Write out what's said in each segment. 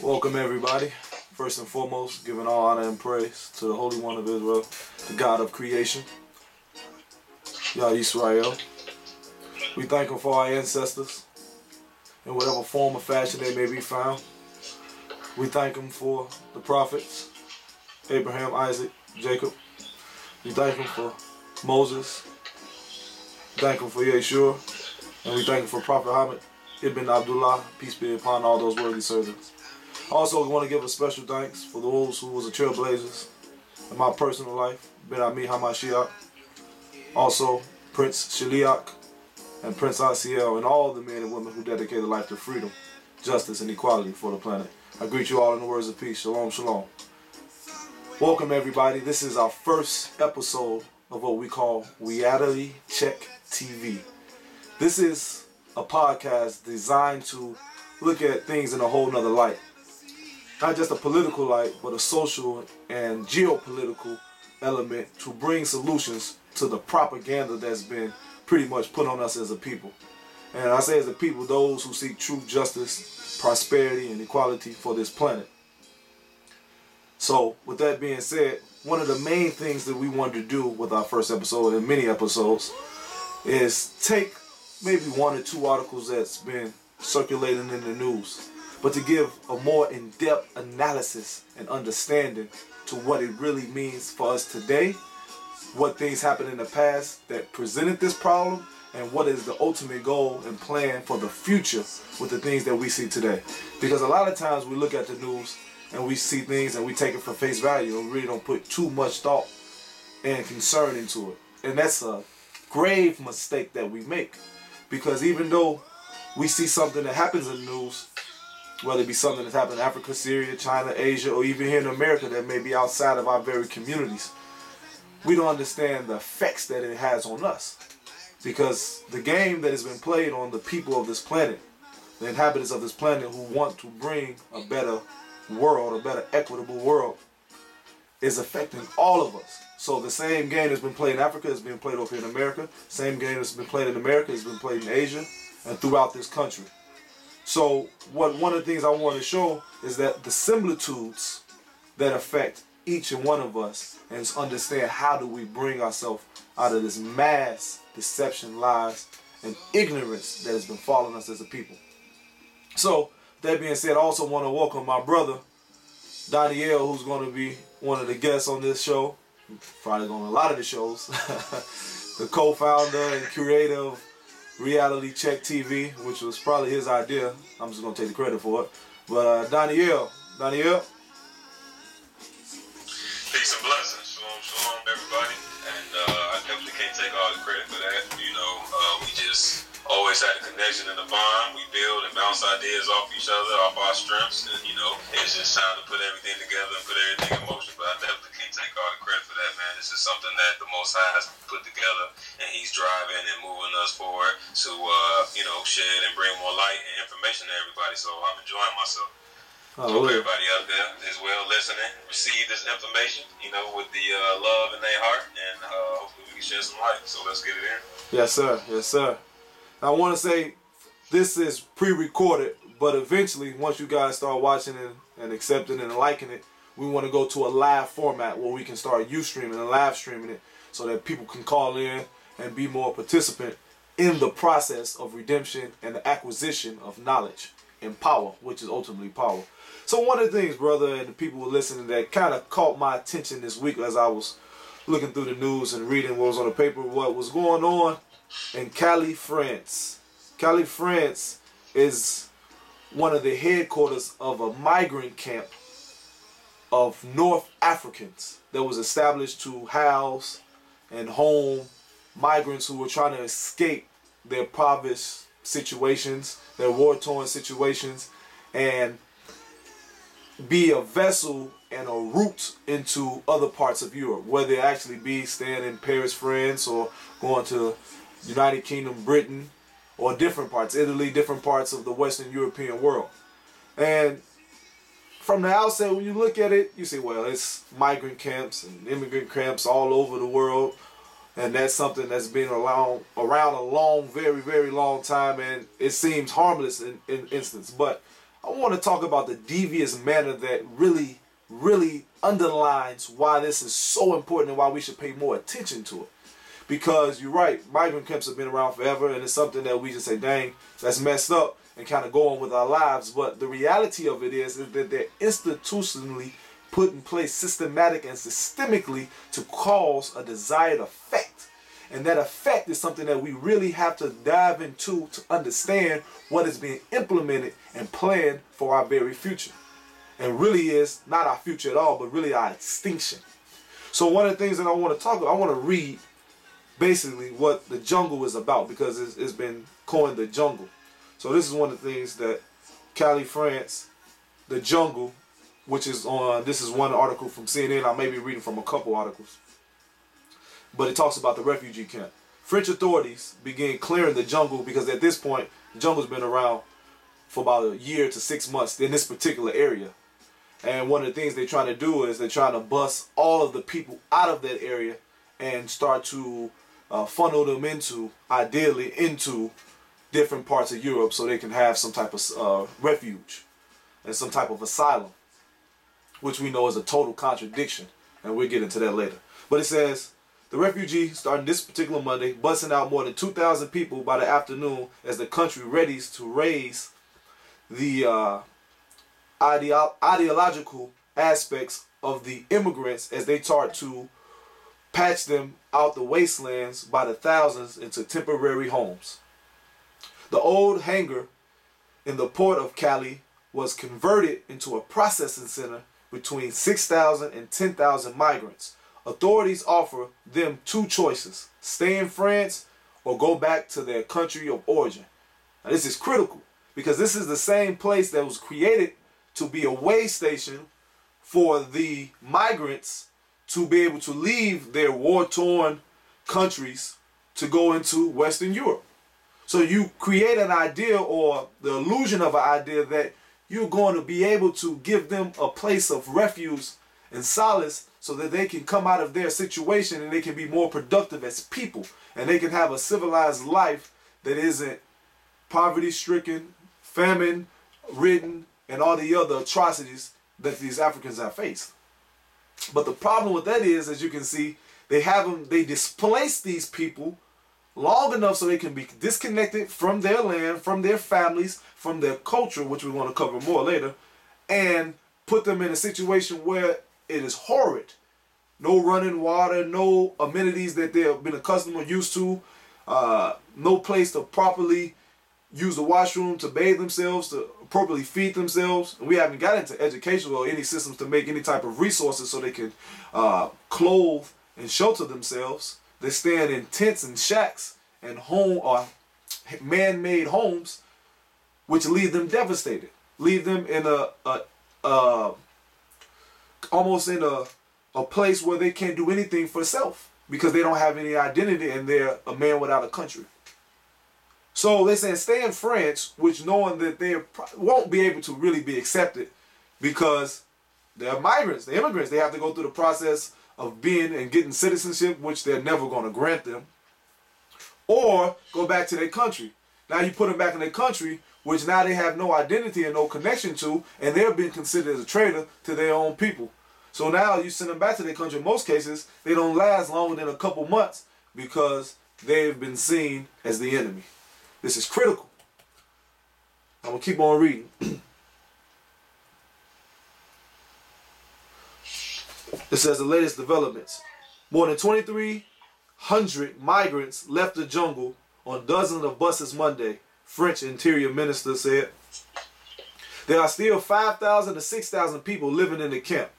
Welcome everybody. First and foremost, giving all honor and praise to the Holy One of Israel, the God of creation, Yah Yisrael. We thank Him for our ancestors in whatever form or fashion they may be found. We thank Him for the prophets, Abraham, Isaac, Jacob. We thank Him for Moses. We thank Him for Yeshua. And we thank Him for Prophet Muhammad Ibn Abdullah, peace be upon all those worthy servants. Also, we want to give a special thanks for those who was the trailblazers in my personal life, Ben Ami Hamashiach, also Prince Shiliak and Prince Asiel, and all the men and women who dedicated life to freedom, justice, and equality for the planet. I greet you all in the words of peace. Shalom, shalom. Welcome everybody. This is our first episode of what we call Reality Check TV. This is a podcast designed to look at things in a whole nother light. Not just a political light, but a social and geopolitical element to bring solutions to the propaganda that's been pretty much put on us as a people. And I say as a people, those who seek true justice, prosperity, and equality for this planet. So, with that being said, one of the main things that we wanted to do with our first episode and many episodes is take maybe one or two articles that's been circulating in the news, but to give a more in-depth analysis and understanding to what it really means for us today, what things happened in the past that presented this problem, and what is the ultimate goal and plan for the future with the things that we see today. Because a lot of times we look at the news and we see things and we take it for face value and really don't put too much thought and concern into it. And that's a grave mistake that we make. Because even though we see something that happens in the news, whether it be something that's happened in Africa, Syria, China, Asia, or even here in America that may be outside of our very communities, we don't understand the effects that it has on us. Because the game that has been played on the people of this planet, the inhabitants of this planet who want to bring a better world, a better equitable world, is affecting all of us. So the same game that's been played in Africa is being played over here in America. Same game that's been played in America has been played in Asia and throughout this country. So one of the things I want to show is that the similitudes that affect each and one of us, and understand how do we bring ourselves out of this mass deception, lies, and ignorance that has been following us as a people. So that being said, I also want to welcome my brother Daniel, who's going to be one of the guests on this show, probably on a lot of the shows, the co-founder and creator of Reality Check TV, which was probably his idea. I'm just going to take the credit for it. But Daniel. Peace and blessings. Shalom, shalom, everybody. And I definitely can't take all the credit for that. You know, we just always had a connection and a bond. We build and bounce ideas off each other, off our strengths. And, you know, it's just time to put everything together and put everything in motion. But I definitely can't take all the credit for that, man. This is something that the Most High has put together, and He's driving and moving us forward to, you know, shed and bring more light and information to everybody. So I'm enjoying myself. Hope everybody out there as well listening, receive this information, you know, with the love in their heart, and hopefully we can shed some light. So let's get it in. Yes, sir. Yes, sir. I want to say this is pre-recorded, but eventually, once you guys start watching it and accepting it and liking it, we want to go to a live format where we can start Ustreaming and live streaming it so that people can call in and be more participant in the process of redemption and the acquisition of knowledge and power, which is ultimately power. So one of the things, brother, and the people who were listening that kind of caught my attention this week as I was looking through the news and reading what was on the paper, what was going on in Calais, France. Calais, France is one of the headquarters of a migrant camp of North Africans that was established to house and home migrants who were trying to escape their impoverished situations, their war-torn situations, and be a vessel and a route into other parts of Europe, whether it actually be staying in Paris, France, or going to United Kingdom, Britain, or different parts, Italy, different parts of the Western European world. And from the outset, when you look at it, you say, well, it's migrant camps and immigrant camps all over the world. And that's something that's been around a long, very, very long time, and it seems harmless in instance. But I want to talk about the devious manner that really, really underlines why this is so important and why we should pay more attention to it. Because you're right, migrant camps have been around forever, and it's something that we just say, dang, that's messed up, and kind of go on with our lives. But the reality of it is that they're institutionally put in place systematic and systemically to cause a desired effect. And that effect is something that we really have to dive into to understand what is being implemented and planned for our very future. And really is not our future at all, but really our extinction. So one of the things that I want to talk about, I want to read basically what the jungle is about, because it's been coined the jungle. So this is one of the things that Calais, France, the jungle, which is on, this is one article from CNN. I may be reading from a couple articles. But it talks about the refugee camp. French authorities began clearing the jungle because at this point, the jungle's been around for about a year to 6 months in this particular area. And one of the things they're trying to do is they're trying to bust all of the people out of that area and start to funnel them into, ideally, into different parts of Europe so they can have some type of refuge and some type of asylum, which we know is a total contradiction, and we'll get into that later. But it says, the refugees starting this particular Monday, busting out more than 2,000 people by the afternoon as the country readies to raise the ideological aspects of the immigrants as they start to patch them out the wastelands by the thousands into temporary homes. The old hangar in the port of Calais was converted into a processing center between 6,000 and 10,000 migrants. Authorities offer them two choices: stay in France or go back to their country of origin. Now this is critical because this is the same place that was created to be a way station for the migrants to be able to leave their war-torn countries to go into Western Europe. So you create an idea or the illusion of an idea that you're going to be able to give them a place of refuge and solace so that they can come out of their situation and they can be more productive as people and they can have a civilized life that isn't poverty-stricken, famine-ridden, and all the other atrocities that these Africans have faced. But the problem with that is, as you can see, they displace these people long enough so they can be disconnected from their land, from their families, from their culture, which we want to cover more later, and put them in a situation where it is horrid. No running water, no amenities that they've been accustomed or used to, no place to properly use the washroom, to bathe themselves, to appropriately feed themselves. And we haven't got into education or any systems to make any type of resources so they can clothe and shelter themselves. They stand in tents and shacks and home or man-made homes, which leave them devastated, leave them in almost in a place where they can't do anything for self because they don't have any identity and they're a man without a country. So they say stay in France, which knowing that they won't be able to really be accepted because they're migrants, they're immigrants. They have to go through the process of being and getting citizenship, which they're never going to grant them, or go back to their country. Now you put them back in their country, which now they have no identity and no connection to, and they're being considered as a traitor to their own people. So now you send them back to their country. In most cases, they don't last longer than a couple months because they've been seen as the enemy. This is critical. I'm going to keep on reading. It says the latest developments. More than 2,300 migrants left the jungle on dozens of buses Monday, French Interior Minister said. There are still 5,000 to 6,000 people living in the camp.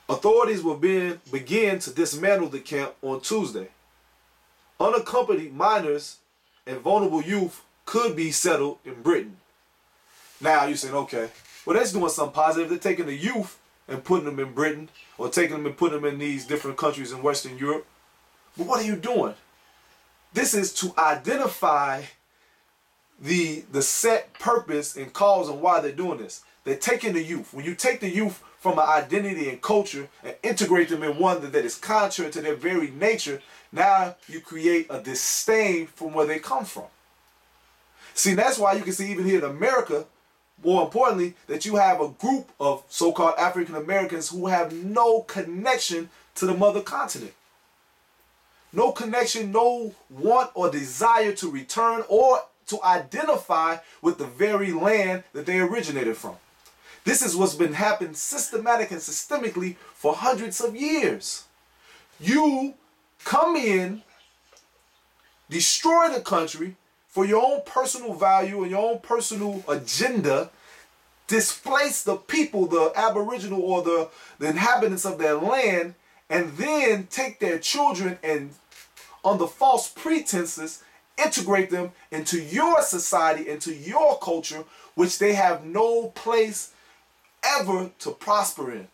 Authorities will begin to dismantle the camp on Tuesday. Unaccompanied minors and vulnerable youth could be settled in Britain. Now you're saying, okay, well that's doing something positive. They're taking the youth and putting them in Britain, or taking them and putting them in these different countries in Western Europe. But what are you doing? This is to identify the set purpose and cause and why they're doing this. They're taking the youth. When you take the youth from an identity and culture and integrate them in one that is contrary to their very nature, now you create a disdain from where they come from. See, that's why you can see even here in America, more importantly, that you have a group of so-called African Americans who have no connection to the mother continent. No connection, no want or desire to return or to identify with the very land that they originated from. This is what's been happening systematic and systemically for hundreds of years. You come in, destroy the country for your own personal value and your own personal agenda, displace the people, the aboriginal or the inhabitants of their land, and then take their children and under false pretenses integrate them into your society, into your culture, which they have no place ever to prosper in.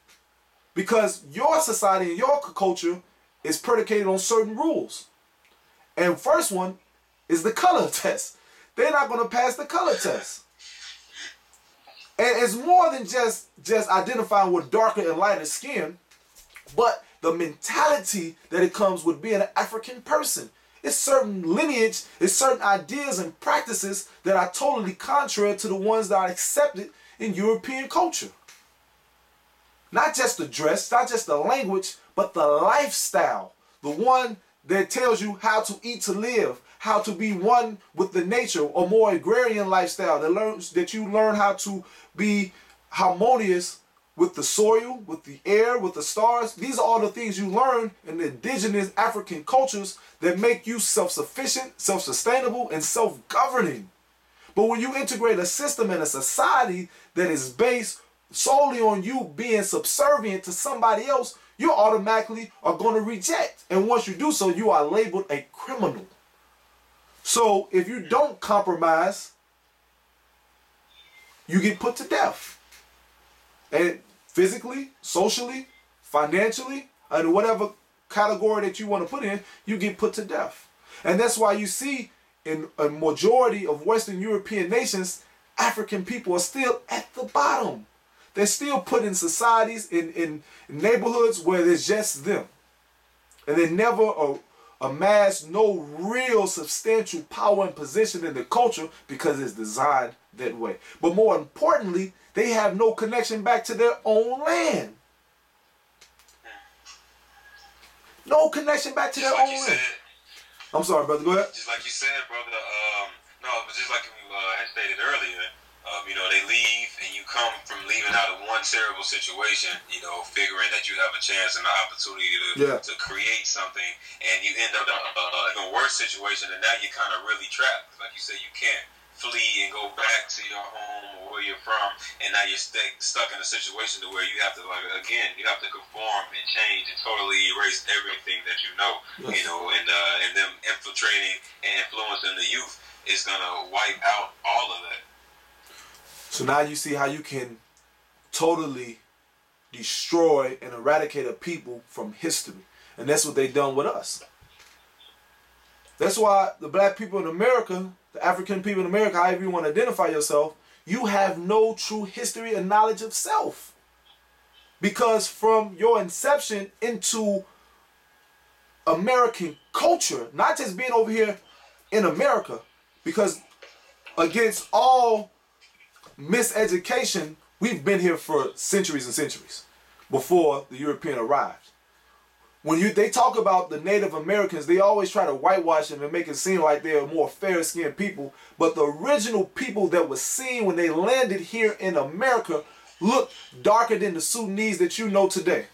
Because your society and your culture is predicated on certain rules. And first one is the color test. They're not going to pass the color test. And it's more than just identifying with darker and lighter skin, but the mentality that it comes with being an African person. It's certain lineage, it's certain ideas and practices that are totally contrary to the ones that are accepted in European culture. Not just the dress, not just the language, but the lifestyle. The one that tells you how to eat to live, how to be one with the nature, a more agrarian lifestyle that you learn how to be harmonious with the soil, with the air, with the stars. These are all the things you learn in the indigenous African cultures that make you self-sufficient, self-sustainable, and self-governing. But when you integrate a system and a society that is based solely on you being subservient to somebody else, you automatically are going to reject. And once you do so, you are labeled a criminal. So if you don't compromise, you get put to death. And physically, socially, financially, and whatever category that you want to put in, you get put to death. And that's why you see in a majority of Western European nations, African people are still at the bottom. They're still put in societies, in neighborhoods where there's just them. And they never amass no real substantial power and position in the culture because it's designed that way. But more importantly, they have no connection back to their own land. No connection back to their own land. I'm sorry, brother. Go ahead. Just like you said, brother. No, but just like you had stated earlier, you know, they leave and you come from leaving out of one terrible situation, you know, figuring that you have a chance and an opportunity to create something, and you end up in a worse situation, and now you're kind of really trapped. Like you said, you can't flee and go back to your home or where you're from, and now you're stuck in a situation to where you have to, like, again, you have to conform and change and totally erase everything that you know, you know, and them infiltrating and influencing the youth is gonna wipe out all of that. So now you see how you can totally destroy and eradicate a people from history. And that's what they've done with us. That's why the black people in America, the African people in America, however you want to identify yourself, you have no true history and knowledge of self. Because from your inception into American culture, not just being over here in America, because against all miseducation, we've been here for centuries and centuries before the European arrived. When they talk about the Native Americans, they always try to whitewash them and make it seem like they're more fair-skinned people. But the original people that were seen when they landed here in America looked darker than the Sudanese that you know today.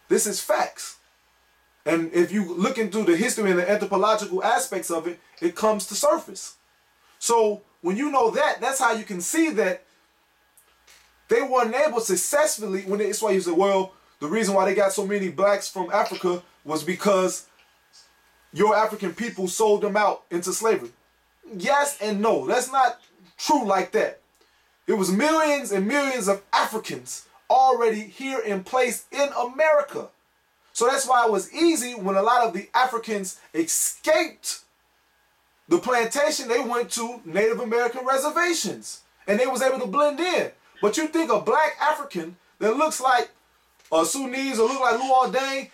This is facts. And if you look into the history and the anthropological aspects of it, it comes to surface. So when you know that, that's how you can see that they weren't able successfully, that's why you say, well, the reason why they got so many blacks from Africa was because your African people sold them out into slavery. Yes and no. That's not true like that. It was millions and millions of Africans already here in place in America. So that's why it was easy when a lot of the Africans escaped the plantation. They went to Native American reservations and they was able to blend in. But you think a black African that looks like Sudanese or look like Luau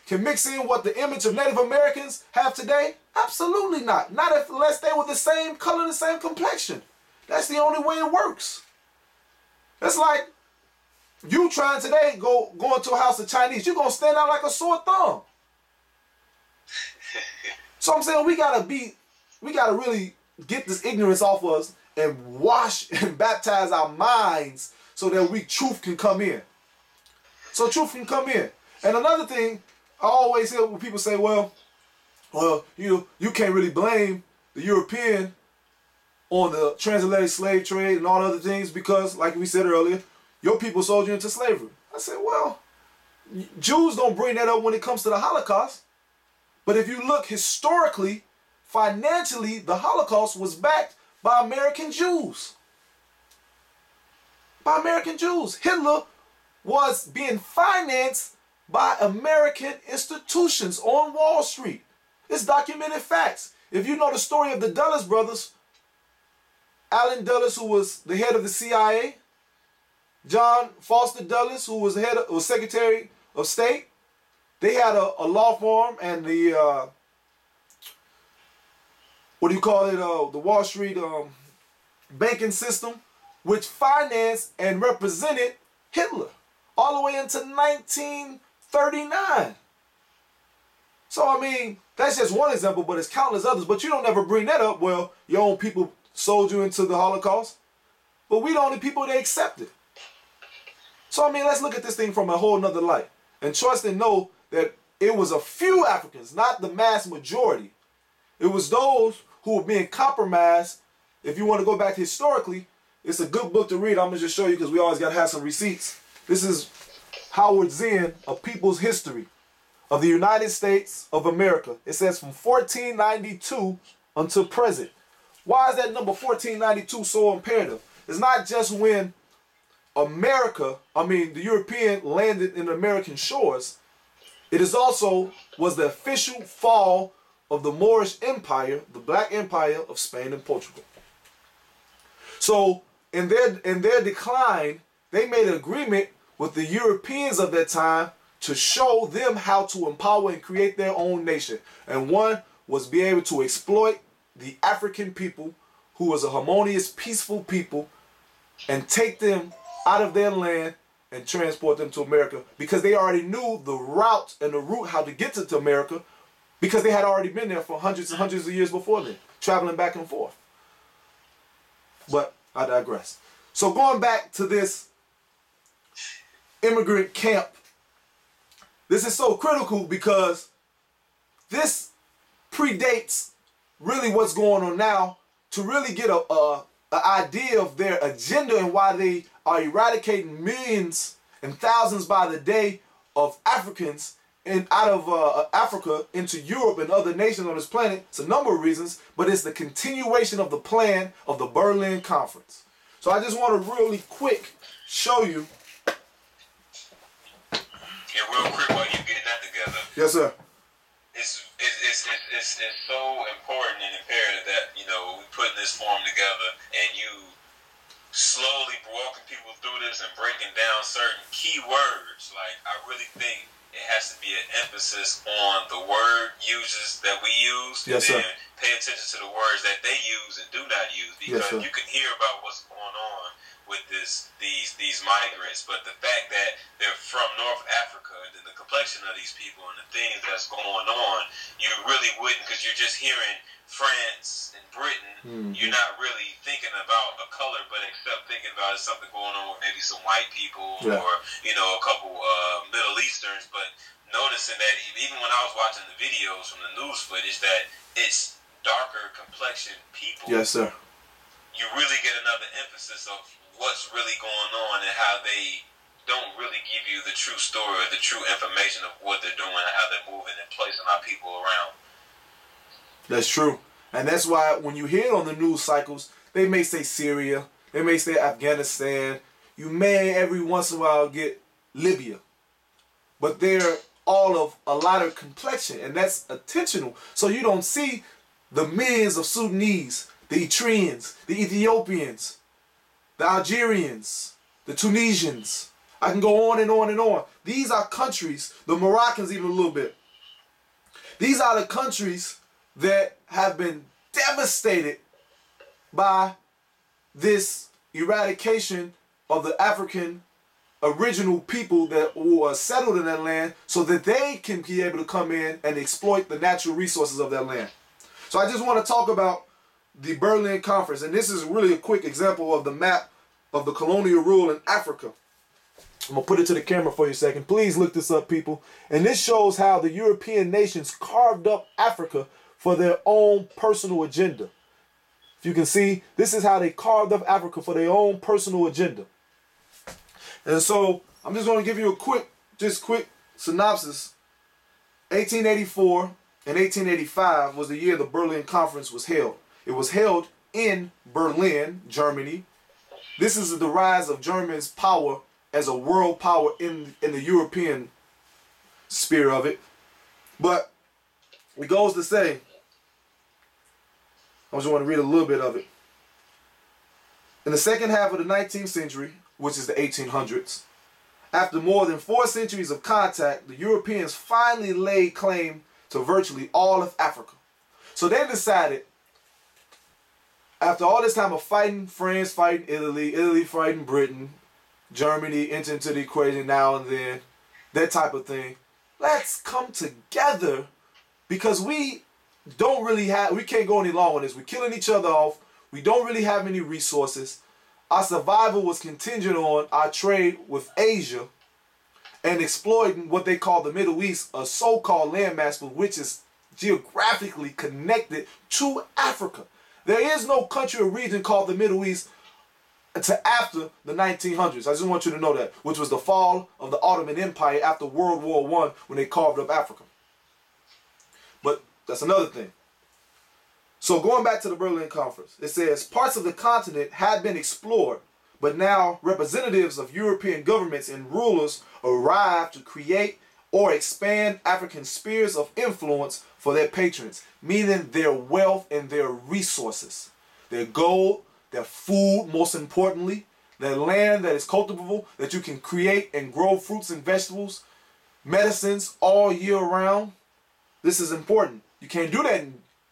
can mix in what the image of Native Americans have today? Absolutely not. Not unless they were the same color, the same complexion. That's the only way it works. It's like you trying today go into a house of Chinese. You're going to stand out like a sore thumb. So I'm saying we got to really get this ignorance off us and wash and baptize our minds so that truth can come in. So truth can come in. And another thing, I always hear when people say, well, you can't really blame the European on the transatlantic slave trade and all other things because, like we said earlier, your people sold you into slavery. I said, well, Jews don't bring that up when it comes to the Holocaust. But if you look historically, financially, the Holocaust was backed by American Jews. By American Jews. Hitler was being financed by American institutions on Wall Street. It's documented facts. If you know the story of the Dulles brothers, Allen Dulles, who was the head of the CIA, John Foster Dulles, who was Secretary of State, they had a law firm, and the the Wall Street banking system, which financed and represented Hitler all the way into 1939. So I mean, that's just one example, but it's countless others. But you don't ever bring that up. Well, your own people sold you into the Holocaust, but we the only people that accepted. So I mean, let's look at this thing from a whole nother light and trust and know that it was a few Africans, not the mass majority. It was those who were being compromised. If you want to go back historically, it's a good book to read. I'm going to just show you because we always got to have some receipts. This is Howard Zinn, A People's History of the United States of America. It says from 1492 until present. Why is that number 1492 so imperative? It's not just when the European landed in American shores. It is also was the official fall of the Moorish Empire, the Black Empire of Spain and Portugal. So in their decline, they made an agreement with the Europeans of that time to show them how to empower and create their own nation. And one was be able to exploit the African people, who was a harmonious, peaceful people, and take them out of their land and transport them to America, because they already knew the route and the route how to get to America, because they had already been there for hundreds and hundreds of years before then, traveling back and forth. But I digress. So going back to this immigrant camp, this is so critical because this predates really what's going on now, to really get an idea of their agenda and why they are eradicating millions and thousands by the day of Africans out of Africa into Europe and other nations on this planet. It's a number of reasons, but it's the continuation of the plan of the Berlin Conference. So I just want to really quick show you. Yeah, real quick while you get that together. Yes, sir. It's so important and imperative that, you know, we putting this forum together and you slowly walking people through this and breaking down certain key words. Like, I really think it has to be an emphasis on the word uses that we use. Yes, sir. And pay attention to the words that they use and do not use, because yes, you can hear about what's going on with these migrants, but the fact that they're from North Africa and then the complexion of these people and the things that's going on, you really wouldn't, because you're just hearing France and Britain. You're not really thinking about a color, but except thinking about something going on with maybe some white people or, you know, a couple Middle Easterns. But noticing that even when I was watching the videos from the news footage, that it's darker complexion people. Yes, sir. You really get another emphasis of what's really going on and how they don't really give you the true story or the true information of what they're doing and how they're moving and placing our people around. That's true. And that's why when you hear it on the news cycles, they may say Syria, they may say Afghanistan, you may every once in a while get Libya. But they're all of a lighter complexion, and that's intentional. So you don't see the millions of Sudanese, the Eritreans, the Ethiopians, the Algerians, the Tunisians. I can go on and on and on. These are countries, the Moroccans even a little bit. These are the countries that have been devastated by this eradication of the African original people that who are settled in that land so that they can be able to come in and exploit the natural resources of that land. So I just want to talk about the Berlin Conference, and this is really a quick example of the map of the colonial rule in Africa. I'm going to put it to the camera for you a second. Please look this up, people. And this shows how the European nations carved up Africa for their own personal agenda. If you can see, this is how they carved up Africa for their own personal agenda. And so I'm just going to give you a quick synopsis. 1884 and 1885 was the year the Berlin Conference was held. It was held in Berlin, Germany. This is the rise of Germany's power as a world power in the European sphere of it. But it goes to say, I just want to read a little bit of it. In the second half of the 19th century, which is the 1800s, after more than 4 centuries of contact, the Europeans finally laid claim to virtually all of Africa. So they decided, after all this time of fighting France, fighting Italy, Italy fighting Britain, Germany entered into the equation now and then, that type of thing, let's come together because we can't go any longer on this. We're killing each other off. We don't really have any resources. Our survival was contingent on our trade with Asia and exploiting what they call the Middle East, a so-called landmass which is geographically connected to Africa. There is no country or region called the Middle East to after the 1900s. I just want you to know that, which was the fall of the Ottoman Empire after World War I when they carved up Africa. But that's another thing. So going back to the Berlin Conference, it says parts of the continent had been explored, but now representatives of European governments and rulers arrived to create or expand African spheres of influence for their patrons, meaning their wealth and their resources, their gold, their food, most importantly, their land that is cultivable, that you can create and grow fruits and vegetables, medicines all year round. This is important. You can't do that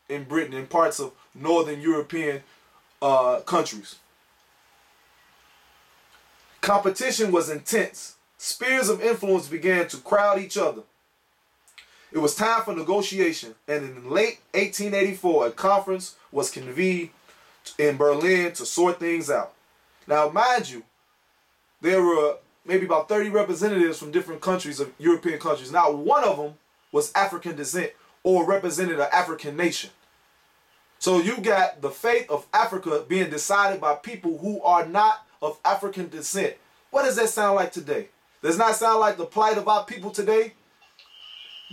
in Britain, in parts of northern European countries. Competition was intense. Spheres of influence began to crowd each other. It was time for negotiation, and in late 1884, a conference was convened in Berlin to sort things out. Now, mind you, there were maybe about 30 representatives from different countries, of European countries. Not one of them was African descent or represented an African nation. So you got the fate of Africa being decided by people who are not of African descent. What does that sound like today? Does not sound like the plight of our people today?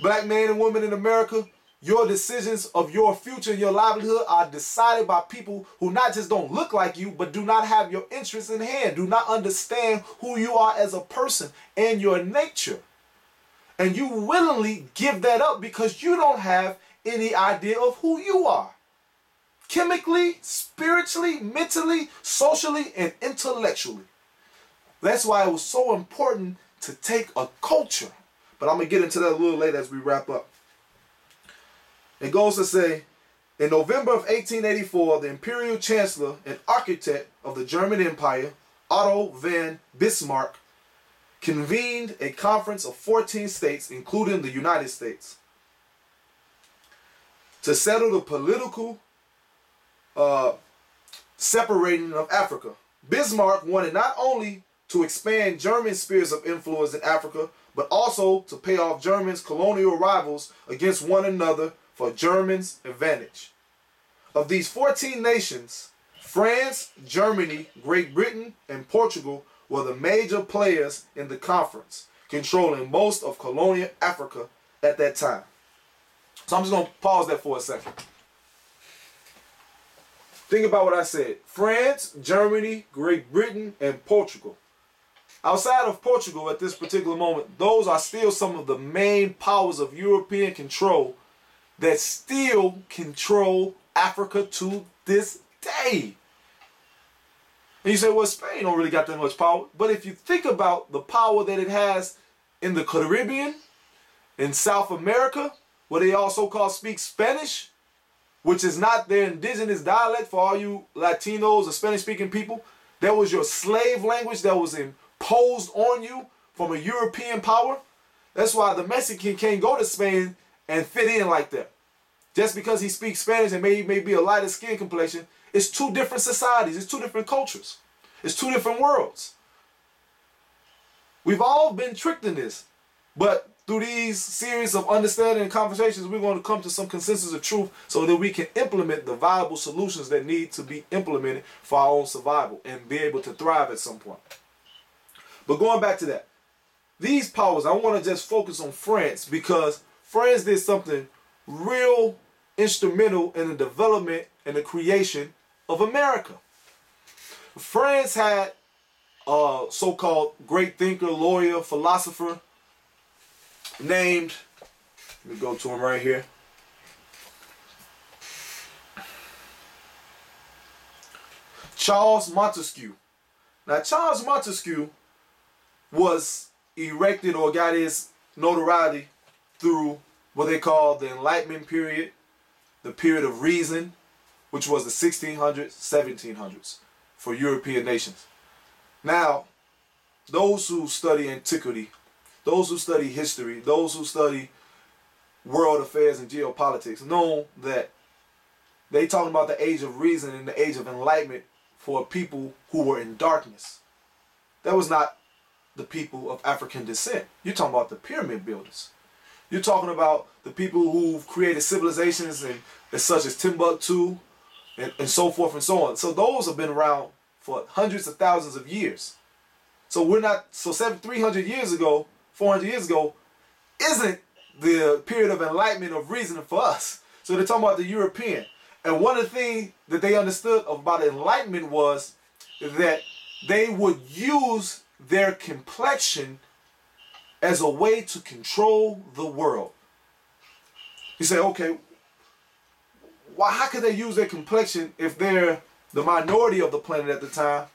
Black men and women in America, your decisions of your future and your livelihood are decided by people who not just don't look like you, but do not have your interests in hand, do not understand who you are as a person and your nature. And you willingly give that up because you don't have any idea of who you are. Chemically, spiritually, mentally, socially, and intellectually. That's why it was so important to take a culture. But I'm going to get into that a little later as we wrap up. It goes to say, in November of 1884, the Imperial Chancellor and architect of the German Empire, Otto von Bismarck, convened a conference of 14 states, including the United States, to settle the political separating of Africa. Bismarck wanted not only to expand German spheres of influence in Africa, but also to pay off Germans' colonial rivals against one another for Germans' advantage. Of these 14 nations, France, Germany, Great Britain, and Portugal were the major players in the conference, controlling most of colonial Africa at that time. So I'm just going to pause that for a second. Think about what I said. France, Germany, Great Britain, and Portugal. Outside of Portugal at this particular moment, those are still some of the main powers of European control that still control Africa to this day. And you say, well, Spain don't really got that much power. But if you think about the power that it has in the Caribbean, in South America, where they also speak Spanish, which is not their indigenous dialect for all you Latinos or Spanish-speaking people, That was your slave language that was imposed on you from a European power. That's why the Mexican can't go to Spain and fit in like that. Just because he speaks Spanish and may be a lighter skin complexion, it's two different societies. It's two different cultures. It's two different worlds. We've all been tricked in this. But through these series of understanding and conversations, we're going to come to some consensus of truth so that we can implement the viable solutions that need to be implemented for our own survival and be able to thrive at some point. But going back to that, these powers, I want to just focus on France because France did something real instrumental in the development and the creation of America. France had a so-called great thinker, lawyer, philosopher named, let me go to him right here, Charles Montesquieu. Now, Charles Montesquieu was erected or got his notoriety through what they call the Enlightenment period, the period of reason, which was the 1600s, 1700s for European nations. Now, those who study antiquity, those who study history, those who study world affairs and geopolitics know that they talking about the age of reason and the age of enlightenment for people who were in darkness. That was not the people of African descent. You're talking about the pyramid builders. You're talking about the people who've created civilizations and such as Timbuktu and so forth and so on. So those have been around for hundreds of thousands of years. So 300 years ago, 400 years ago, isn't the period of enlightenment of reasoning for us. So they're talking about the European. And one of the things that they understood about enlightenment was that they would use their complexion as a way to control the world. You say, okay, how could they use their complexion if they're the minority of the planet at the time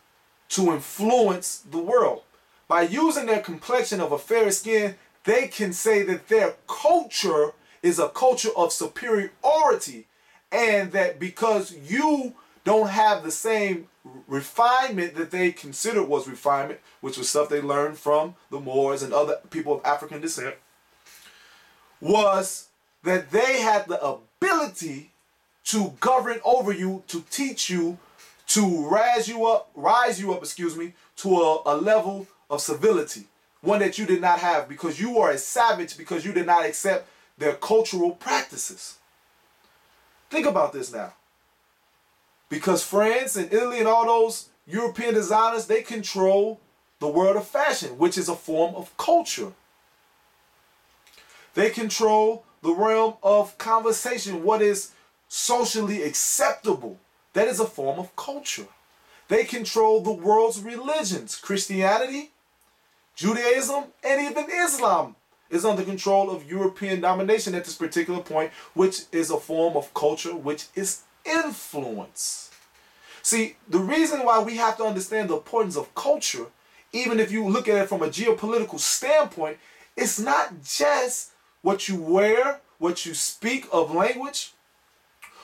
to influence the world? By using their complexion of a fair skin, they can say that their culture is a culture of superiority, and that because you don't have the same refinement that they considered was refinement, which was stuff they learned from the Moors and other people of African descent, was that they had the ability to govern over you, to teach you, to rise you up, to a level of civility, one that you did not have because you were a savage, because you did not accept their cultural practices. Think about this now. Because France and Italy and all those European designers, they control the world of fashion, which is a form of culture. They control the realm of conversation, what is socially acceptable. That is a form of culture. They control the world's religions. Christianity, Judaism, and even Islam is under control of European domination at this particular point, which is a form of culture, which is influence. See, the reason why we have to understand the importance of culture, even if you look at it from a geopolitical standpoint, it's not just what you wear, what you speak of language,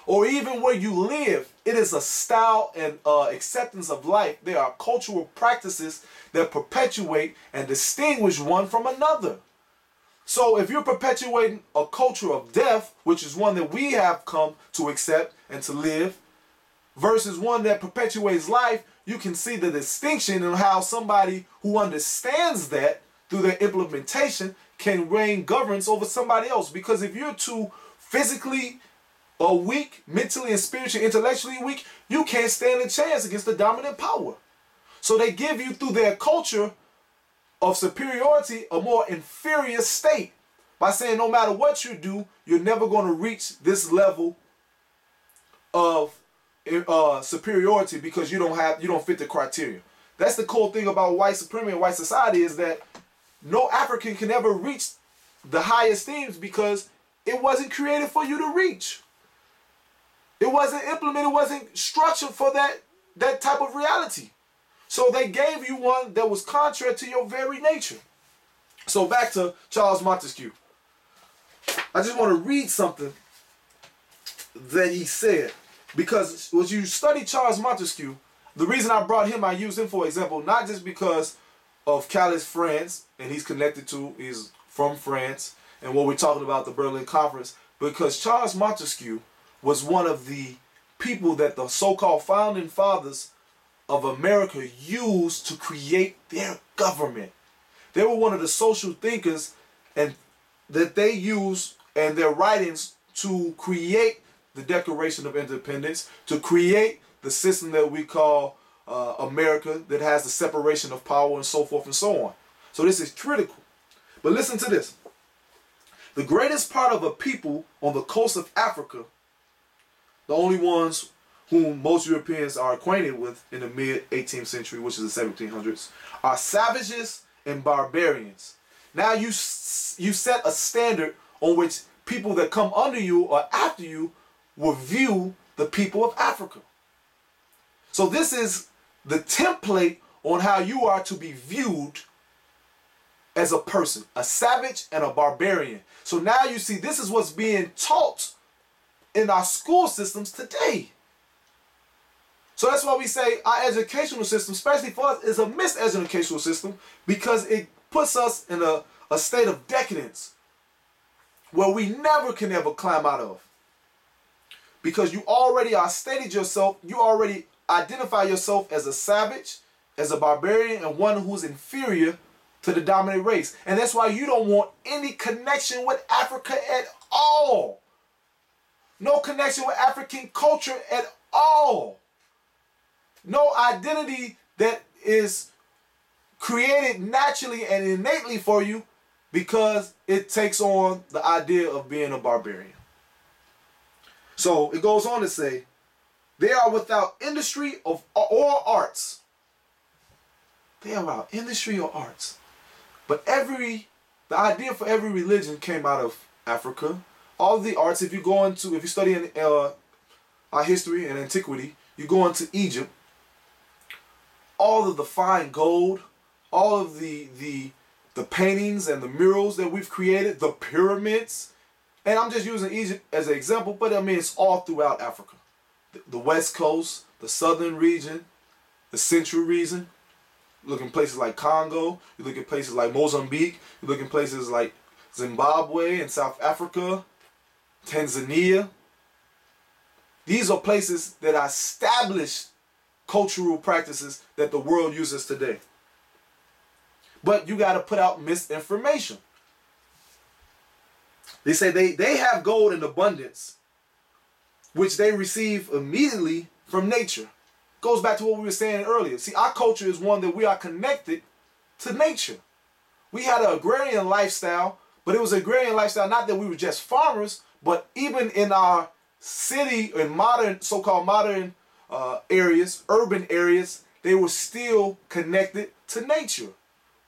or even where you live. It is a style and acceptance of life. There are cultural practices that perpetuate and distinguish one from another. So if you're perpetuating a culture of death, which is one that we have come to accept and to live, versus one that perpetuates life, you can see the distinction in how somebody who understands that through their implementation can reign governance over somebody else. Because if you're too physically weak, mentally and spiritually, intellectually weak, you can't stand a chance against the dominant power. So they give you, through their culture of superiority, a more inferior state by saying no matter what you do, you're never going to reach this level of superiority because you don't fit the criteria. That's the cool thing about white supremacy and white society, is that no African can ever reach the highest themes because it wasn't created for you to reach. It wasn't implemented, it wasn't structured for that type of reality. So they gave you one that was contrary to your very nature. So back to Charles Montesquieu. I just want to read something that he said, because when you study Charles Montesquieu, The reason I brought him, I use him for example, not just because of Calais, France, and he's from France, and what we're talking about, the Berlin Conference, because Charles Montesquieu was one of the people that the so-called founding fathers of America used to create their government. They were one of the social thinkers and that they used in their writings to create the Declaration of Independence, to create the system that we call America, that has the separation of power and so forth and so on. So this is critical. But listen to this. The greatest part of a people on the coast of Africa, the only ones whom most Europeans are acquainted with in the mid-18th century, which is the 1700s, are savages and barbarians. Now you set a standard on which people that come under you or after you will view the people of Africa. So this is the template on how you are to be viewed as a person, a savage and a barbarian. So now you see this is what's being taught in our school systems today. So that's why we say our educational system, especially for us, is a miseducational system, because it puts us in a state of decadence where we never can ever climb out of. Because you already are stated yourself, you already identify yourself as a savage, as a barbarian, and one who's inferior to the dominant race. And that's why you don't want any connection with Africa at all. No connection with African culture at all. No identity that is created naturally and innately for you, because it takes on the idea of being a barbarian. So it goes on to say, they are without industry or arts. They are without industry or arts. But the idea for every religion came out of Africa. All of the arts, if you study in our history and antiquity, you go into Egypt, all of the fine gold, all of the paintings and the murals that we've created, the pyramids, and I'm just using Egypt as an example, but I mean it's all throughout Africa. The West Coast, the Southern region, the Central region. You look in places like Congo, you look at places like Mozambique, you look in places like Zimbabwe and South Africa, Tanzania. These are places that are established cultural practices that the world uses today. But you got to put out misinformation. They say they have gold in abundance, which they receive immediately from nature. Goes back to what we were saying earlier. See, our culture is one that we are connected to nature. We had an agrarian lifestyle, but it was an agrarian lifestyle not that we were just farmers, but even in our city and modern, so-called modern areas, urban areas, they were still connected to nature.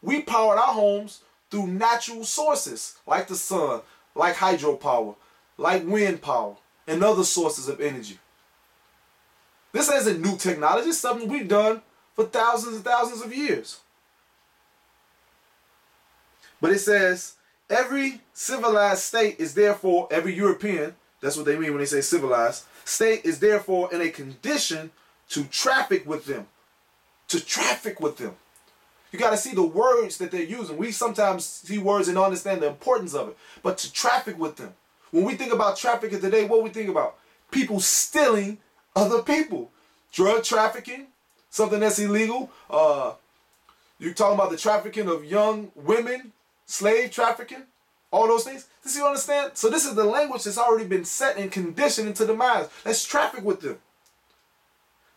We powered our homes through natural sources like the sun, like hydropower, like wind power, and other sources of energy. This isn't new technology. It's something we've done for thousands and thousands of years. But it says, every civilized state is therefore, every European, that's what they mean when they say civilized, state is therefore in a condition to traffic with them. To traffic with them. You got to see the words that they're using. We sometimes see words and understand the importance of it. But to traffic with them. When we think about trafficking today, what we think about? People stealing other people. Drug trafficking, something that's illegal. You're talking about the trafficking of young women, slave trafficking, all those things. Does you understand? So this is the language that's already been set and conditioned into the minds. Let's traffic with them.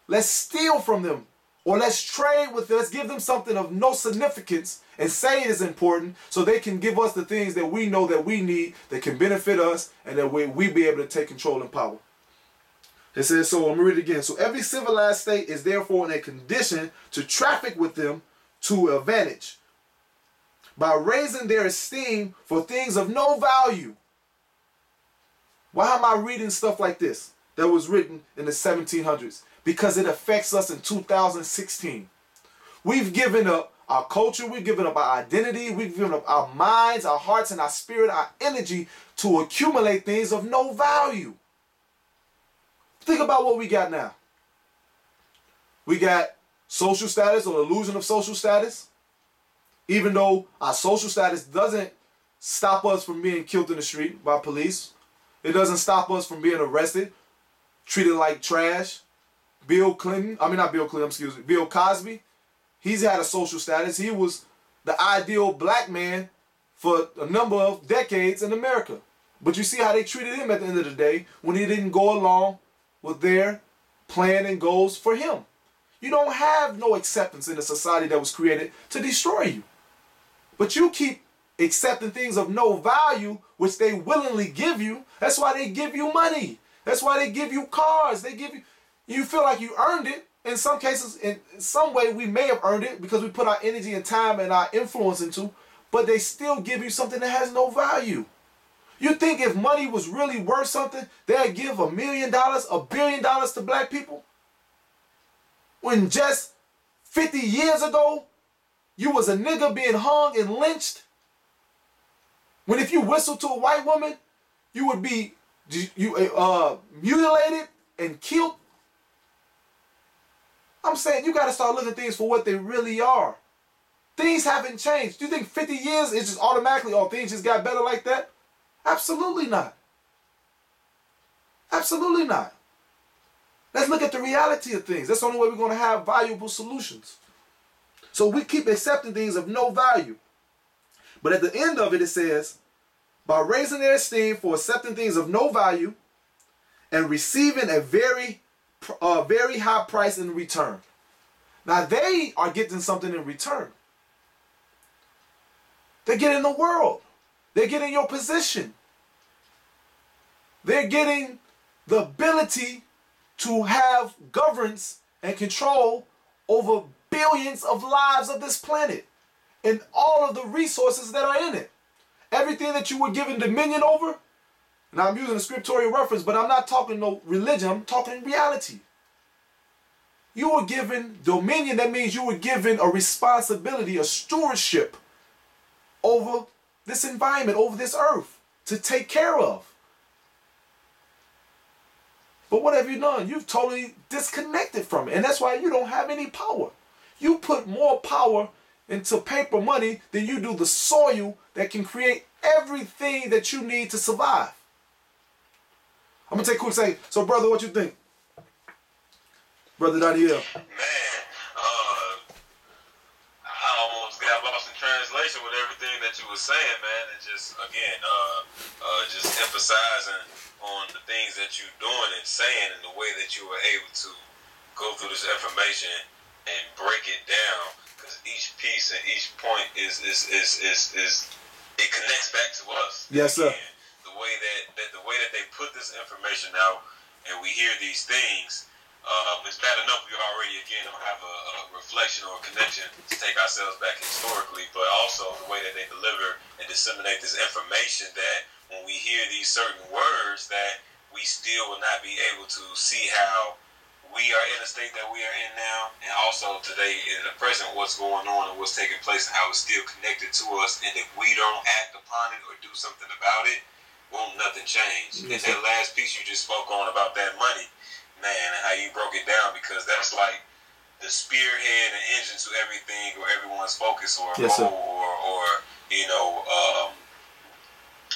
Let's steal from them. Or let's trade with them. Let's give them something of no significance and say it is important so they can give us the things that we know that we need that can benefit us, and that we be able to take control and power. It says, so I'm going to read it again. So every civilized state is therefore in a condition to traffic with them to advantage by raising their esteem for things of no value. Why am I reading stuff like this that was written in the 1700s? Because it affects us in 2016. We've given up our culture, we've given up our identity, we've given up our minds, our hearts, and our spirit, our energy to accumulate things of no value. Think about what we got now. We got social status or illusion of social status. Even though our social status doesn't stop us from being killed in the street by police. It doesn't stop us from being arrested, treated like trash. Bill Cosby, he's had a social status. He was the ideal black man for a number of decades in America. But you see how they treated him at the end of the day when he didn't go along with their plan and goals for him. You don't have no acceptance in a society that was created to destroy you. But you keep accepting things of no value, which they willingly give you. That's why they give you money. That's why they give you cars. They give you, you feel like you earned it. In some cases, in some way, we may have earned it because we put our energy and time and our influence into, but they still give you something that has no value. You think if money was really worth something, they'd give $1 million, $1 billion to black people? When just 50 years ago, you was a nigga being hung and lynched? When if you whistled to a white woman, you would be mutilated and killed? I'm saying you got to start looking at things for what they really are. Things haven't changed. Do you think 50 years is just automatically, oh, things just got better like that? Absolutely not. Absolutely not. Let's look at the reality of things. That's the only way we're going to have valuable solutions. So we keep accepting things of no value. But at the end of it, it says, by raising their esteem for accepting things of no value and receiving a very high price in return. Now they are getting something in return. They're getting the world. They're getting your position. They're getting the ability to have governance and control over billions of lives of this planet and all of the resources that are in it. Everything that you were given dominion over, and I'm using a scriptorial reference, but I'm not talking no religion, I'm talking reality. You were given dominion, that means you were given a responsibility, a stewardship over this environment, over this earth, to take care of. But what have you done? You've totally disconnected from it, and that's why you don't have any power. You put more power into paper money than you do the soil that can create everything that you need to survive. I'm going to take a quick second. So, brother, what you think? Brother Daniel. Man, I almost got lost in translation with everything that you were saying, man. And just, again, just emphasizing on the things that you're doing and saying and the way that you were able to go through this information and break it down. Because each piece and each point is it connects back to us. Yes, sir. Again, the way that they put this information out and we hear these things, it's bad enough we already, again, don't have a reflection or a connection to take ourselves back historically, but also the way that they deliver and disseminate this information that when we hear these certain words that we still will not be able to see how we are in the state that we are in now, and also today in the present what's going on and what's taking place and how it's still connected to us, and if we don't act upon it or do something about it, won't nothing change. Yes, and that last piece you just spoke on about that money, man, and how you broke it down, because that's like the spearhead and engine to everything or everyone's focus or yes, goal or you know,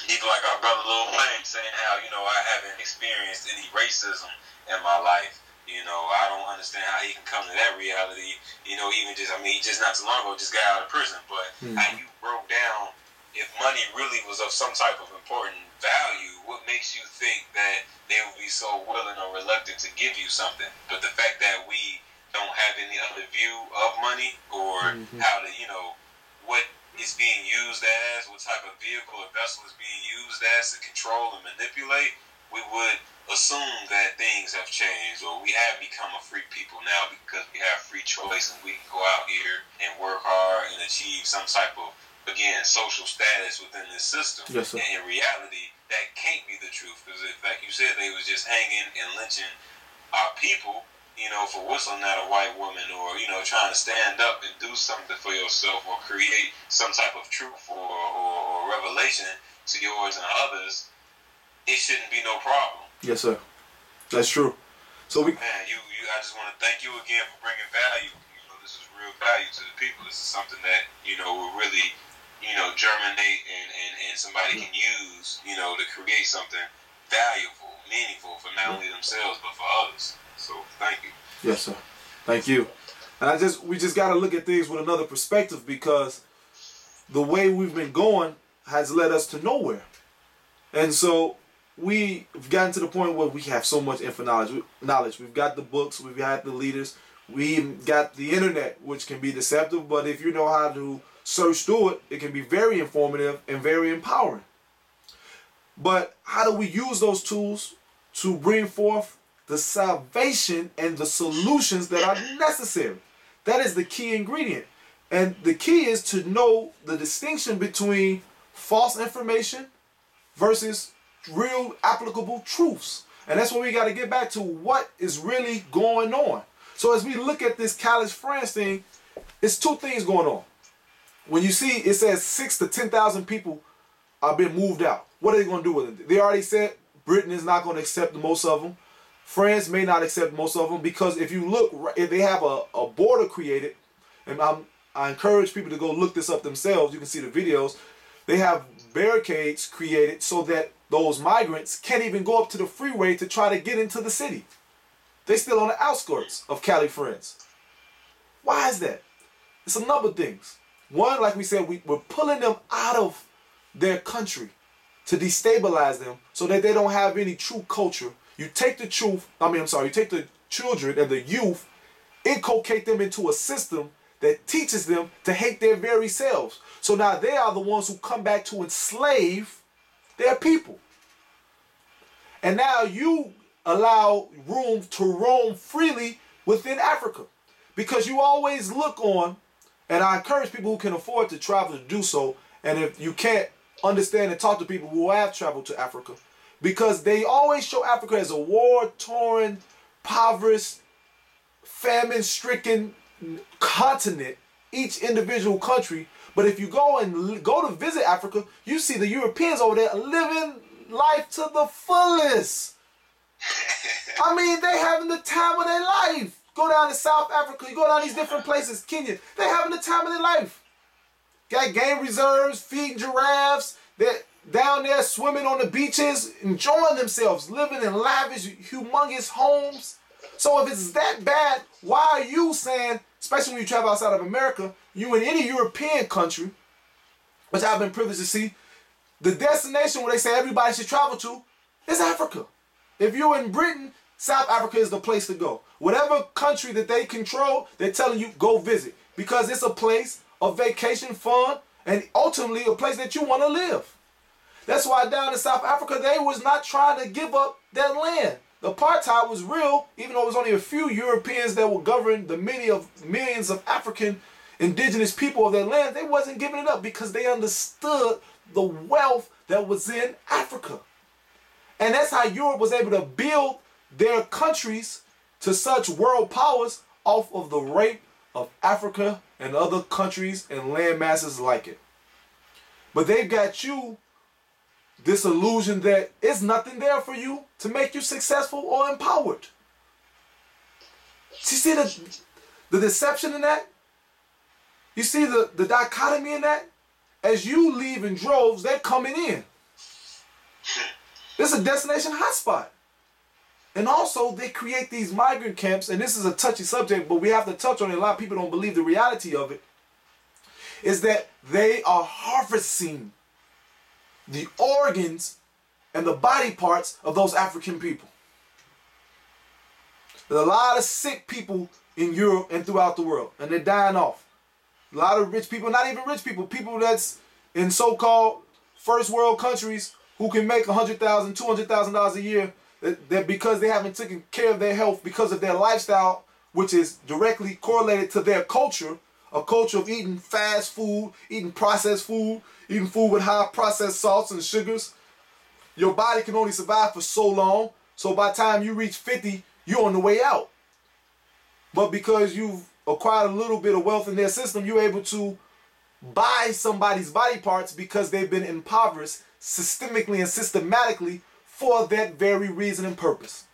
even like our brother Lil Wayne saying how, you know, I haven't experienced any racism in my life. You know, I don't understand how he can come to that reality. You know, even just, I mean, just not too long ago, just got out of prison. But how you broke down, if money really was of some type of important value, what makes you think that they would be so willing or reluctant to give you something? But the fact that we don't have any other view of money or how to, you know, what is being used as, what type of vehicle or vessel is being used as to control and manipulate, we would assume that things have changed or we have become a free people now because we have free choice and we can go out here and work hard and achieve some type of, again, social status within this system. Yes, sir. And in reality, that can't be the truth, because like you said, they was just hanging and lynching our people, you know, for whistling at a white woman or, you know, trying to stand up and do something for yourself or create some type of truth or revelation to yours and others. It shouldn't be no problem. Yes, sir. That's true. So man, I just want to thank you again for bringing value. You know, this is real value to the people. This is something that, you know, will really, you know, germinate and somebody can use, you know, to create something valuable, meaningful for not only themselves but for others. So thank you. Yes, sir. Thank you. And we just got to look at things with another perspective, because the way we've been going has led us to nowhere. And so we've gotten to the point where we have so much knowledge. We've got the books, we've got the leaders, we've got the internet, which can be deceptive, but if you know how to search through it, it can be very informative and very empowering. But how do we use those tools to bring forth the salvation and the solutions that are necessary? That is the key ingredient. And the key is to know the distinction between false information versus real applicable truths. And that's what we got to get back to, what is really going on. So as we look at this Calais, France thing, it's two things going on. When you see it says 6,000 to 10,000 people are being moved out, what are they going to do with it? They already said Britain is not going to accept most of them. France may not accept most of them, because if you look, if they have a border created, and I encourage people to go look this up themselves. You can see the videos. They have barricades created so that those migrants can't even go up to the freeway to try to get into the city. They're still on the outskirts of Calais, France. Why is that? It's a number of things. One, like we said, we're pulling them out of their country to destabilize them so that they don't have any true culture. You take the you take the children and the youth, inculcate them into a system that teaches them to hate their very selves. So now they are the ones who come back to enslave their people. And now you allow room to roam freely within Africa, because you always look on, and I encourage people who can afford to travel to do so, and if you can't understand and talk to people who have traveled to Africa, because they always show Africa as a war-torn, impoverished, famine-stricken continent, each individual country. But if you go to visit Africa, you see the Europeans over there living life to the fullest. I mean, they having the time of their life. Go down to South Africa, you go down these different places, Kenya, they having the time of their life. Got game reserves, feeding giraffes, they're down there swimming on the beaches, enjoying themselves, living in lavish, humongous homes. So if it's that bad, why are you saying, especially when you travel outside of America, you in any European country, which I've been privileged to see, the destination where they say everybody should travel to is Africa. If you're in Britain, South Africa is the place to go. Whatever country that they control, they're telling you go visit, because it's a place of vacation, fun, and ultimately a place that you want to live. That's why down in South Africa, they was not trying to give up their land. The apartheid was real, even though it was only a few Europeans that were governing the millions of African indigenous people of their land. They wasn't giving it up because they understood the wealth that was in Africa. And that's how Europe was able to build their countries to such world powers off of the rape of Africa and other countries and land masses like it. But they've got you this illusion that it's nothing there for you to make you successful or empowered. You see the deception in that? You see the dichotomy in that? As you leave in droves, they're coming in. This is a destination hotspot. And also, they create these migrant camps, and this is a touchy subject, but we have to touch on it. A lot of people don't believe the reality of it, is that they are harvesting the organs and the body parts of those African people. There's a lot of sick people in Europe and throughout the world, and they're dying off. A lot of rich people, not even rich people, people that's in so-called first world countries who can make $100,000, $200,000 a year, that because they haven't taken care of their health because of their lifestyle, which is directly correlated to their culture, a culture of eating fast food, eating processed food, eating food with high processed salts and sugars. Your body can only survive for so long, so by the time you reach 50, you're on the way out. But because you've acquired a little bit of wealth in their system, you're able to buy somebody's body parts because they've been impoverished systemically and systematically for that very reason and purpose.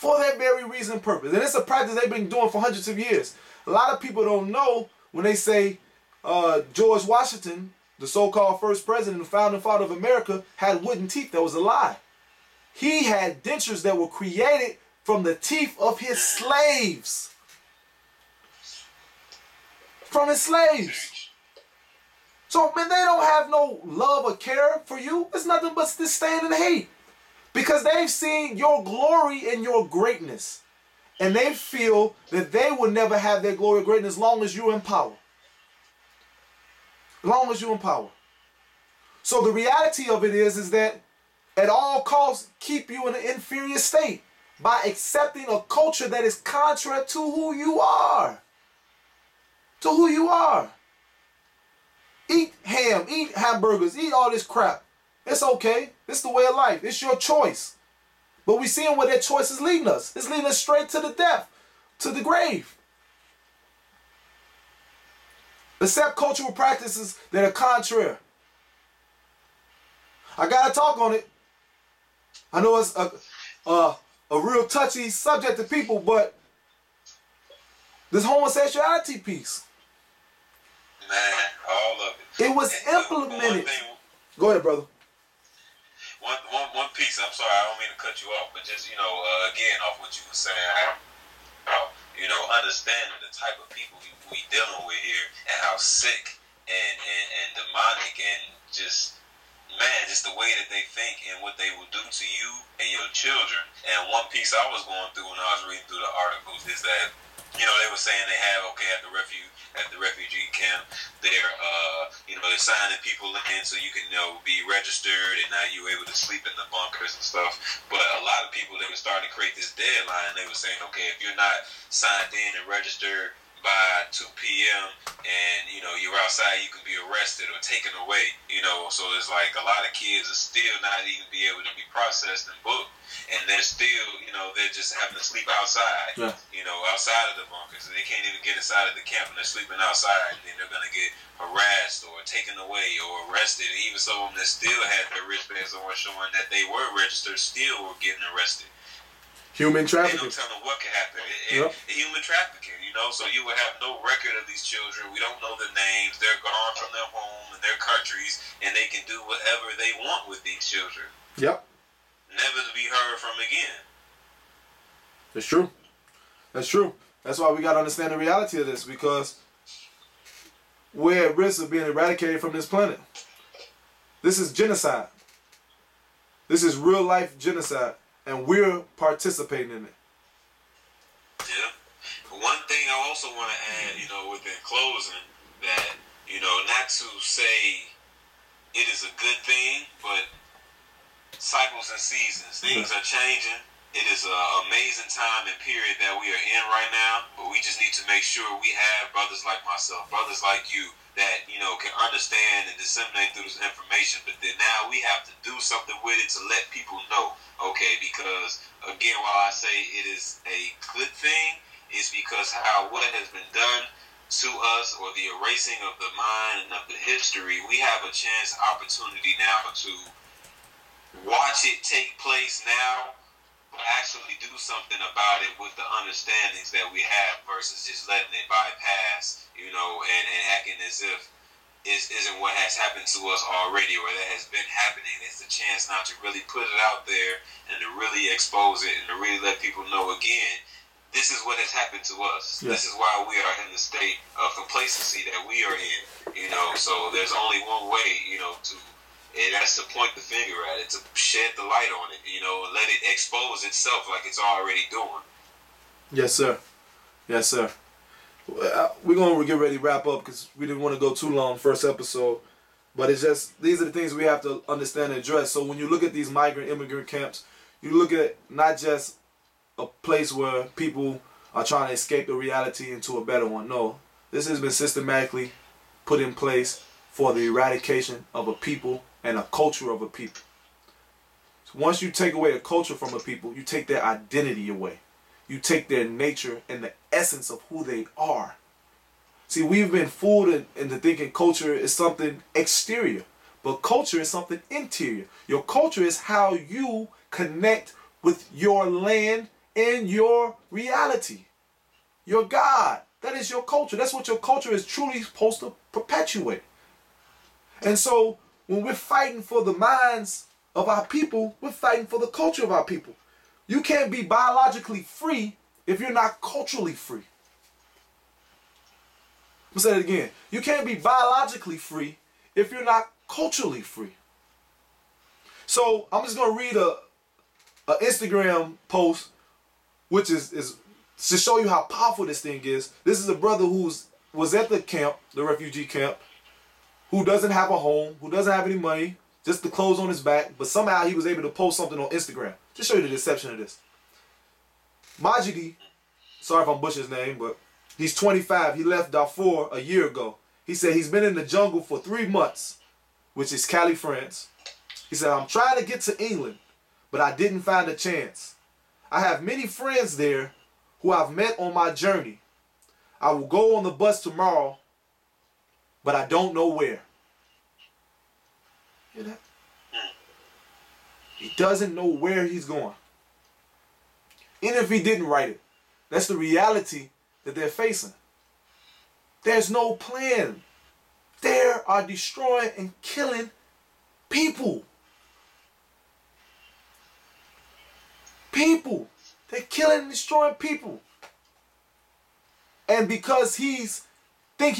for that very reason and purpose. And it's a practice they've been doing for hundreds of years. A lot of people don't know when they say George Washington, the so-called first president, the founding father of America, had wooden teeth. That was a lie. He had dentures that were created from the teeth of his slaves. From his slaves. So, man, they don't have no love or care for you. It's nothing but disdain and hate. Because they've seen your glory and your greatness. And they feel that they will never have their glory or greatness as long as you're in power. As long as you're in power. So the reality of it is that at all costs, keep you in an inferior state by accepting a culture that is contrary to who you are. To who you are. Eat ham, eat hamburgers, eat all this crap. It's okay. It's the way of life. It's your choice. But we're seeing where that choice is leading us. It's leading us straight to the death, to the grave. Accept cultural practices that are contrary. I gotta talk on it. I know it's a real touchy subject to people, but this homosexuality piece. Man, all of it. It was implemented. Go ahead, brother. One piece, I'm sorry, I don't mean to cut you off, but just, again, off what you were saying, understanding the type of people we dealing with here and how sick and demonic and just the way that they think and what they will do to you and your children. And one piece I was going through when I was reading through the articles is that, they were saying they have, at the refugee camp, they're signing people in so you can be registered, and now you're able to sleep in the bunkers and stuff. But a lot of people, they were starting to create this deadline. They were saying, if you're not signed in and registered by 2 p.m. and you're outside, you can be arrested or taken away. So it's like a lot of kids are still not even be able to be processed and booked, and they're still they're just having to sleep outside. Yeah. Outside of the bunkers. They can't even get inside of the camp, and they're sleeping outside, and then they're gonna get harassed or taken away or arrested. And even some of them that still had their wristbands on showing that they were registered still were getting arrested. Human trafficking. They don't tell them what can happen. Yep. Human trafficking, so you would have no record of these children. We don't know the names. They're gone from their home and their countries, and they can do whatever they want with these children. Yep. Never to be heard from again. That's true. That's true. That's why we got to understand the reality of this, because we're at risk of being eradicated from this planet. This is genocide. This is real life genocide, and we're participating in it. Yeah. One thing I also want to add, within closing, that, not to say it is a good thing, but cycles and seasons, things are changing. It is an amazing time and period that we are in right now, but we just need to make sure we have brothers like myself, brothers like you, that, can understand and disseminate through this information, but then now we have to do something with it to let people know, because, again, while I say it is a good thing, it's because what has been done to us, or the erasing of the mind and of the history, we have a opportunity now to watch it take place now, but actually do something about it with the understandings that we have versus just letting it bypass, and acting as if it isn't what has happened to us already or that has been happening. It's a chance now to really put it out there and to really expose it and to really let people know again, this is what has happened to us. Yeah. This is why we are in the state of complacency that we are in, so there's only one way, and that's to point the finger at it, to shed the light on it, let it expose itself like it's already doing. Yes, sir. Yes, sir. We're going to get ready to wrap up because we didn't want to go too long first episode. But it's just, these are the things we have to understand and address. So when you look at these migrant immigrant camps, you look at not just a place where people are trying to escape the reality into a better one. No, this has been systematically put in place for the eradication of a people and a culture of a people. So once you take away the culture from a people, you take their identity away. You take their nature and the essence of who they are. See, we've been fooled into thinking culture is something exterior, but culture is something interior. Your culture is how you connect with your land in your reality. Your God. That is your culture. That's what your culture is truly supposed to perpetuate. And so when we're fighting for the minds of our people, we're fighting for the culture of our people. You can't be biologically free if you're not culturally free. I'll say it again. You can't be biologically free if you're not culturally free. So I'm just going to read a Instagram post, which is to show you how powerful this thing is. This is a brother was at the camp, the refugee camp, who doesn't have a home, who doesn't have any money, just the clothes on his back, but somehow he was able to post something on Instagram. Just show you the deception of this. Majidi, sorry if I'm butchering his name, but he's 25. He left Darfur a year ago. He said he's been in the jungle for 3 months, which is Calais, France. He said, I'm trying to get to England, but I didn't find a chance. I have many friends there who I've met on my journey. I will go on the bus tomorrow, but I don't know where. Hear that? He doesn't know where he's going. Even if he didn't write it, that's the reality that they're facing. There's no plan. They are destroying and killing people. People. They're killing and destroying people. And because he's trying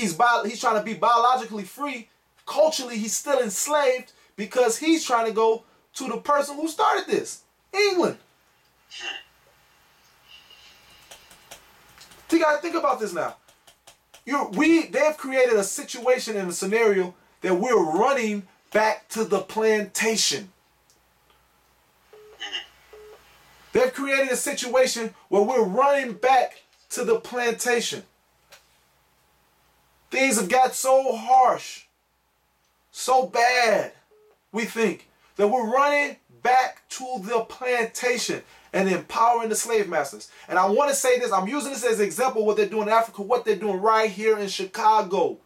to be biologically free, culturally he's still enslaved because he's trying to go to the person who started this, England. You gotta think about this now. They've created a situation and a scenario that we're running back to the plantation. They've created a situation where we're running back to the plantation. Things have got so harsh, so bad, we think, that we're running back to the plantation and empowering the slave masters. And I want to say this, I'm using this as an example of what they're doing in Africa, what they're doing right here in Chicago.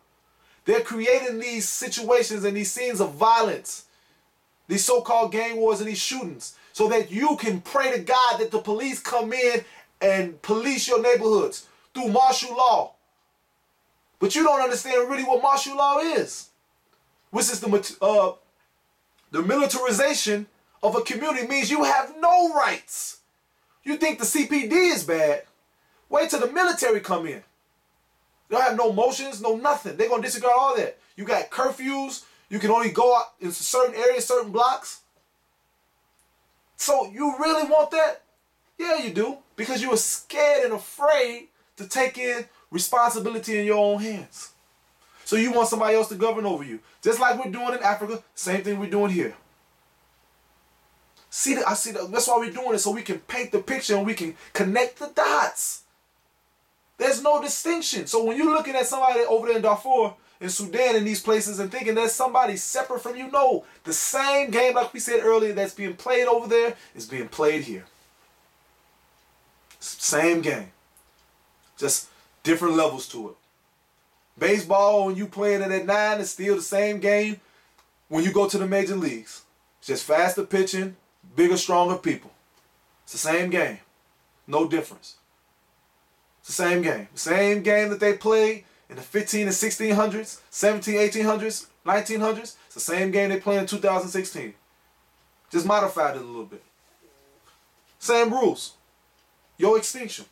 They're creating these situations and these scenes of violence, these so-called gang wars and these shootings, so that you can pray to God that the police come in and police your neighborhoods through martial law. But you don't understand really what martial law is, which is the militarization of a community. Means you have no rights. You think the CPD is bad? Wait till the military come in. They don't have no motions, no nothing. They're going to disregard all that. You got curfews. You can only go out in certain areas, certain blocks. So you really want that? Yeah, you do. Because you were scared and afraid to take in responsibility in your own hands. So you want somebody else to govern over you. Just like we're doing in Africa, same thing we're doing here. That's why we're doing it, so we can paint the picture and we can connect the dots. There's no distinction. So when you're looking at somebody over there in Darfur, in Sudan, in these places, and thinking there's somebody separate from you, no. The same game, like we said earlier, that's being played over there is being played here. Same game. Just different levels to it. Baseball, when you playing it at 9, it's still the same game when you go to the major leagues. It's just faster pitching, bigger, stronger people. It's the same game. No difference. It's the same game. The same game that they played in the 15 and 1600s, 17, 1800s, 1900s. It's the same game they play in 2016. Just modified it a little bit. Same rules. Your extinction.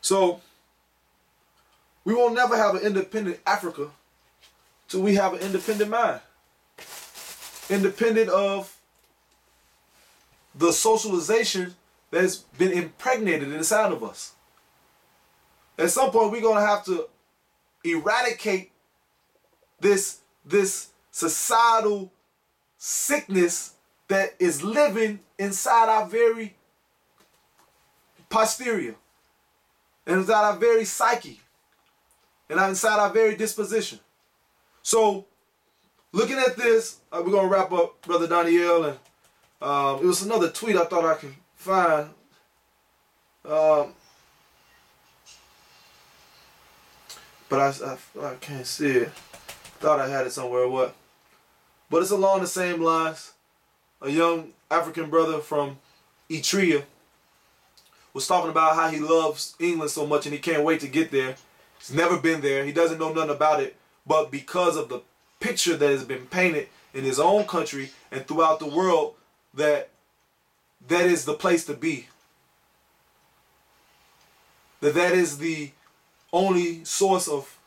So, we will never have an independent Africa till we have an independent mind. Independent of the socialization that's been impregnated inside of us. At some point, we're going to have to eradicate this societal sickness that is living inside our very posterior, and inside our very psyche, and inside our very disposition. So, looking at this, we're going to wrap up, Brother Daniel, and it was another tweet I thought I could find. But I can't see it. Thought I had it somewhere or what. But it's along the same lines. A young African brother from Eritrea, was talking about how he loves England so much and he can't wait to get there. He's never been there. He doesn't know nothing about it. But because of the picture that has been painted in his own country and throughout the world, that is the place to be. That is the only source of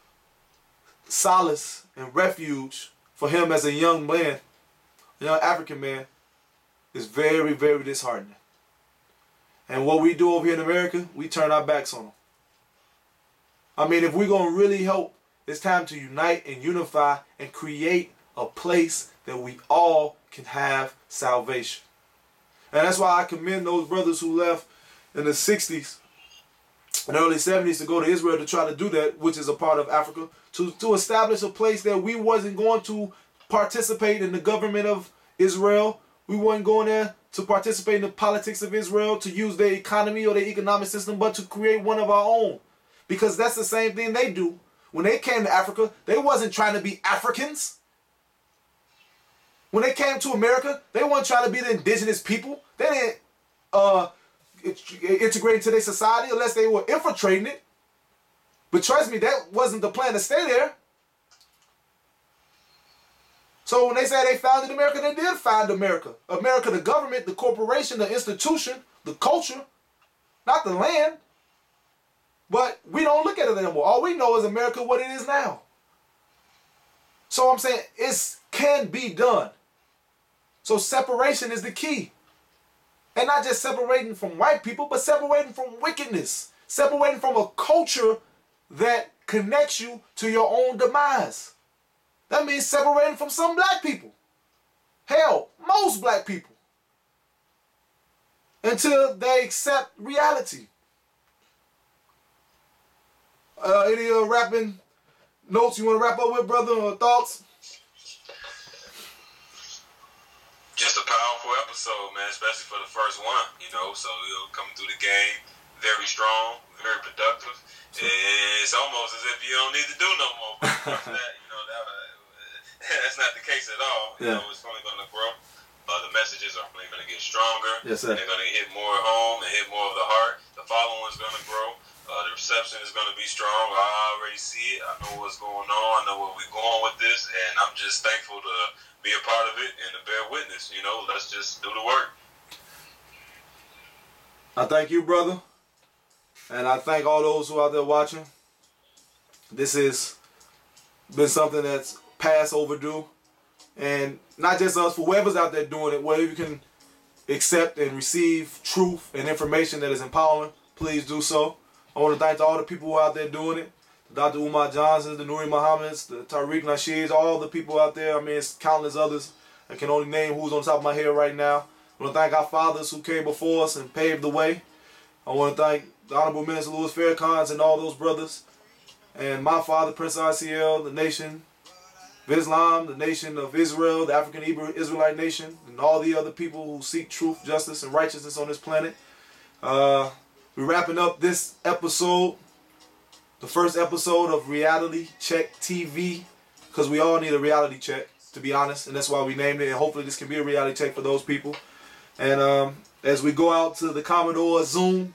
solace and refuge for him as a young man, a young African man, is very, very disheartening. And what we do over here in America, we turn our backs on them. I mean, if we're going to really help, it's time to unite and unify and create a place that we all can have salvation. And that's why I commend those brothers who left in the 60s and early 70s to go to Israel to try to do that, which is a part of Africa, to establish a place that we wasn't going to participate in the government of Israel. We weren't going there to participate in the politics of Israel, to use their economy or their economic system, but to create one of our own. Because that's the same thing they do. When they came to Africa, they wasn't trying to be Africans. When they came to America, they weren't trying to be the indigenous people. They didn't integrate into their society unless they were infiltrating it. But trust me, that wasn't the plan to stay there. So when they say they founded America, they did found America. America, the government, the corporation, the institution, the culture, not the land. But we don't look at it anymore. All we know is America what it is now. So I'm saying it can be done. So separation is the key. And not just separating from white people, but separating from wickedness. Separating from a culture that connects you to your own demise. That means separating from some black people. Hell, most black people. Until they accept reality. Any rapping notes you want to wrap up with, brother, or thoughts? Just a powerful episode, man, especially for the first one, you know. So, coming through the game, very strong, very productive. It's almost as if you don't need to do no more. That's not the case at all. You know, it's only going to grow. The messages are only going to get stronger. Yes, sir. They're going to hit more home and hit more of the heart. The following is going to grow. The reception is going to be strong. I already see it. I know what's going on. I know where we're going with this. And I'm just thankful to be a part of it and to bear witness. You know, let's just do the work. I thank you, brother. And I thank all those who are out there watching. This has been something that's past overdue. And not just us, for whoever's out there doing it, whether you can accept and receive truth and information that is empowering, please do so. I want to thank all the people who are out there doing it. Dr. Umar Johnsons, the Nuri Muhammads, the Tariq Nasheeds, all the people out there. I mean, it's countless others. I can only name who's on top of my head right now. I want to thank our fathers who came before us and paved the way. I want to thank the Honorable Minister Louis Farrakhan and all those brothers. And my father, Prince RCL, the nation of Islam, the nation of Israel, the African Hebrew Israelite nation, and all the other people who seek truth, justice, and righteousness on this planet. We're wrapping up this episode, the first episode of Reality Check TV, because we all need a reality check, to be honest, and that's why we named it, and hopefully this can be a reality check for those people. And as we go out to the Commodore Zoom,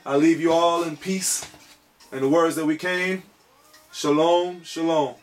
I leave you all in peace, and the words that we came, Shalom, Shalom.